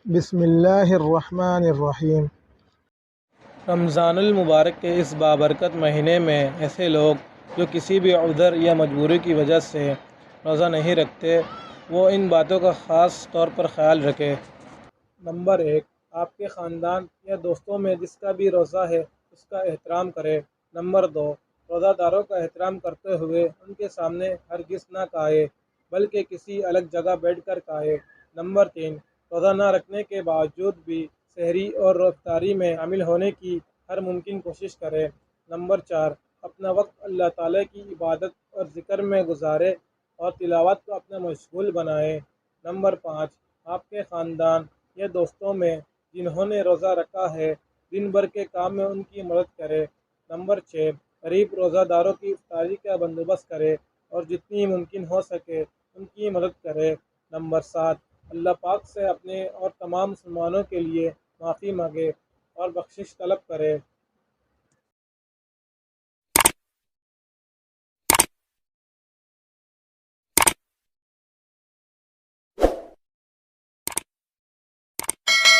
بسم اللہ الرحمن الرحیم۔ رمضان المبارک کے اس بابرکت مہینے میں ایسے لوگ جو کسی بھی عذر یا مجبوری کی وجہ سے روزہ نہیں رکھتے، وہ ان باتوں کا خاص طور پر خیال رکھیں۔ نمبر 1، آپ کے خاندان یا دوستوں میں جس کا بھی روزہ ہے اس کا احترام کریں۔ نمبر 2، روزہ داروں کا احترام کرتے ہوئے ان کے سامنے ہرگز نہ کھائے بلکہ کسی الگ جگہ بیٹھ کر کھائے۔ نمبر 3، روزہ نہ رکھنے کے باوجود بھی سحری اور افطاری میں شامل ہونے کی ہر ممکن کوشش کرے۔ نمبر 4، اپنا وقت اللہ تعالیٰ کی عبادت اور ذکر میں گزارے اور تلاوت کو اپنا مشغول بنائے۔ نمبر 5، آپ کے خاندان یا دوستوں میں جنہوں نے روزہ رکھا ہے دن بھر کے کام میں ان کی مدد کرے۔ نمبر 6، غریب روزہ داروں کی افطاری کا بندوبست کرے اور جتنی ممکن ہو سکے ان کی مدد کرے۔ نمبر 7، اللہ پاک سے اپنے اور تمام مسلمانوں کے لیے معافی مانگے اور بخشش طلب کرے۔